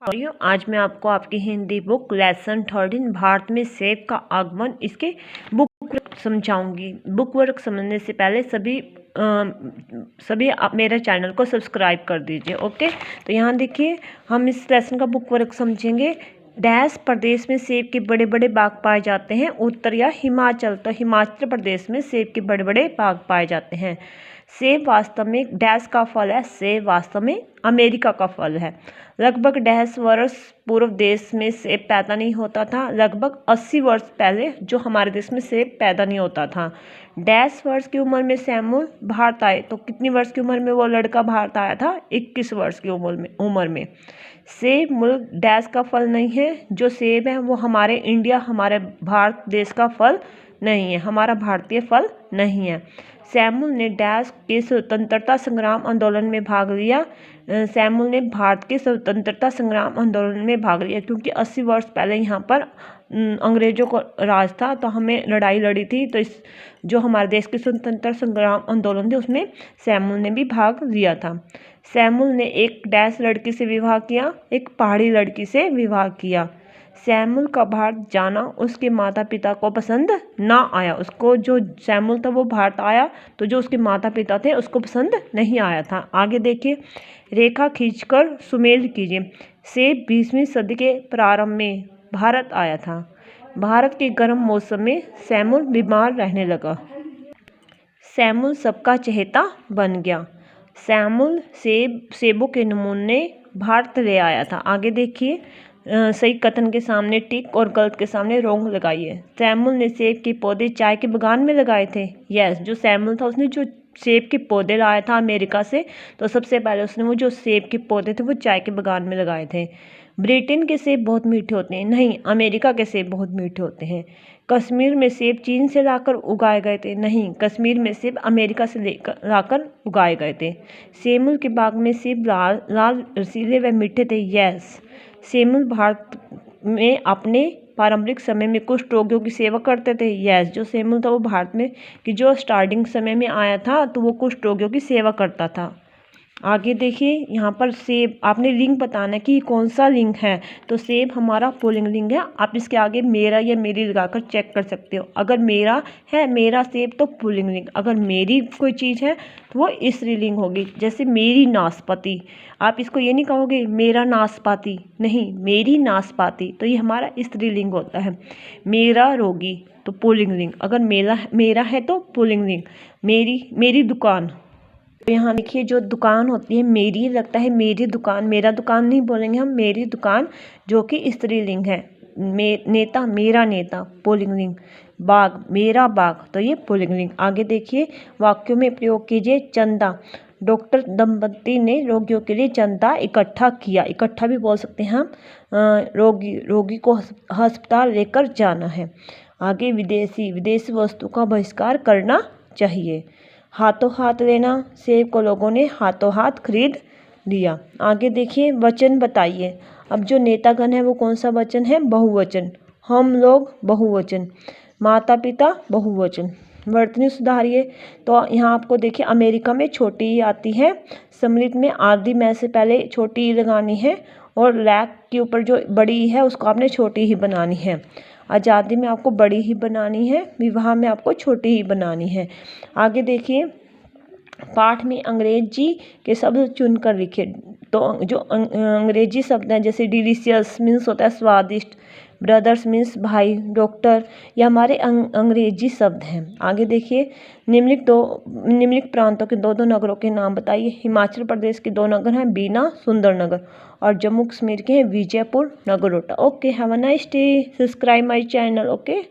और आज मैं आपको आपकी हिंदी बुक लेसन 13 भारत में सेब का आगमन इसके बुक वर्क समझाऊंगी। बुक वर्क समझने से पहले सभी आप मेरे चैनल को सब्सक्राइब कर दीजिए। ओके, तो यहाँ देखिए हम इस लेसन का बुक वर्क समझेंगे। डैश प्रदेश में सेब के बड़े बड़े बाग पाए जाते हैं। उत्तर या हिमाचल, तो हिमाचल प्रदेश में सेब के बड़े बड़े बाग पाए जाते हैं। सेब वास्तव में डैश का फल है। सेब वास्तव में अमेरिका का फल है। लगभग 150 वर्ष पूर्व देश में सेब पैदा नहीं होता था। लगभग 80 वर्ष पहले जो हमारे देश में सेब पैदा नहीं होता था। 150 वर्ष की उम्र में सैमुअल भारत आए। तो कितनी वर्ष की उम्र में वो लड़का भारत आया था? 21 वर्ष की उम्र में। सेब मुल्क डैश का फल नहीं है। जो सेब है वो हमारे इंडिया, हमारे भारत देश का फल नहीं है, हमारा भारतीय फल नहीं है। सैमुअल ने डैश के स्वतंत्रता संग्राम आंदोलन में भाग लिया। सैमुअल ने भारत के स्वतंत्रता संग्राम आंदोलन में भाग लिया क्योंकि 80 वर्ष पहले यहाँ पर अंग्रेजों को राज था, तो हमें लड़ाई लड़ी थी। तो इस जो हमारे देश के स्वतंत्रता संग्राम आंदोलन थे उसमें सैमुअल ने भी भाग लिया था। सैमुअल ने एक डैश लड़की से विवाह किया, एक पहाड़ी लड़की से विवाह किया। सैमुअल का भारत जाना उसके माता पिता को पसंद ना आया। उसको जो सैमुअल था वो भारत आया तो जो उसके माता पिता थे उसको पसंद नहीं आया था। आगे देखिए, रेखा खींचकर सुमेल कीजिए। सेब 20वीं सदी के प्रारंभ में भारत आया था। भारत के गर्म मौसम में सैमुअल बीमार रहने लगा। सैमुअल सबका चहेता बन गया। सैमुअल सेबों के नमूने भारत ले आया था। आगे देखिए, सही कथन के सामने टिक और गलत के सामने रोंग लगाइए। सैमुअल ने सेब के पौधे चाय के बागान में लगाए थे। यस, जो सैमुअल था उसने जो सेब के पौधे लाया था अमेरिका से, तो सबसे पहले उसने वो जो सेब के पौधे थे वो चाय के बागान में लगाए थे। ब्रिटेन के सेब बहुत मीठे होते हैं। नहीं, अमेरिका के सेब बहुत मीठे होते हैं। कश्मीर में सेब चीन से लाकर उगाए गए थे। नहीं, कश्मीर में सेब अमेरिका से लाकर उगाए गए थे। सैमुअल के बाग में सेब लाल लाल रसीले व मीठे थे। यस, सैमुअल भारत में अपने पारंपरिक समय में कुष्ठ रोगियों की सेवा करते थे। यस, जो सैमुअल था वो भारत में कि जो स्टार्टिंग समय में आया था तो वो कुष्ठ रोगियों की सेवा करता था। आगे देखिए, यहाँ पर सेब आपने लिंग बताना है कि कौन सा लिंग है। तो सेब हमारा पुल्लिंग लिंग है। आप इसके आगे मेरा या मेरी लगाकर चेक कर सकते हो। अगर मेरा है, मेरा सेब, तो पुल्लिंग लिंग। अगर मेरी कोई चीज़ है तो वो स्त्रीलिंग होगी। जैसे मेरी नाशपाती, आप इसको ये नहीं कहोगे मेरा नाशपाती, नहीं, मेरी नाशपाती, तो ये हमारा स्त्रीलिंग होता है। मेरा रोगी तो पुल्लिंग लिंग। अगर मेरा है तो पुल्लिंग लिंग। मेरी दुकान, तो यहाँ देखिए जो दुकान होती है मेरी, लगता है मेरी दुकान, मेरा दुकान नहीं बोलेंगे हम, मेरी दुकान, जो कि स्त्रीलिंग है। नेता, मेरा नेता, पुल्लिंग। बाग, मेरा बाग, तो ये पुल्लिंग। आगे देखिए, वाक्यों में प्रयोग कीजिए। चंदा, डॉक्टर दंपति ने रोगियों के लिए चंदा इकट्ठा किया। इकट्ठा भी बोल सकते हैं हम। रोगी को अस्पताल लेकर जाना है। आगे विदेशी वस्तु का बहिष्कार करना चाहिए। हाथों हाथ लेना, सेब को लोगों ने हाथों हाथ खरीद लिया। आगे देखिए, वचन बताइए। अब जो नेतागण है वो कौन सा वचन है? बहुवचन। हम लोग बहुवचन। माता पिता बहुवचन। वर्तनी सुधारिए। तो यहाँ आपको देखिए अमेरिका में छोटी ही आती है। सम्मिलित में आदि में से पहले छोटी ही लगानी है और लैक के ऊपर जो बड़ी है उसको आपने छोटी ही बनानी है। आज़ादी में आपको बड़ी ही बनानी है, विवाह में आपको छोटी ही बनानी है। आगे देखिए, पाठ में अंग्रेजी के शब्द चुनकर लिखिए। तो जो अंग्रेजी शब्द हैं जैसे डिलीशियस मीन्स होता है स्वादिष्ट, ब्रदर्स मीन्स भाई, डॉक्टर, ये हमारे अंग्रेजी शब्द हैं। आगे देखिए, निम्नलिखित प्रांतों के दो नगरों के नाम बताइए। हिमाचल प्रदेश के 2 नगर हैं, बीना, सुंदरनगर, और जम्मू कश्मीर के हैं Vijaypur, Nagrota. Okay, have a nice day, subscribe my channel. Okay.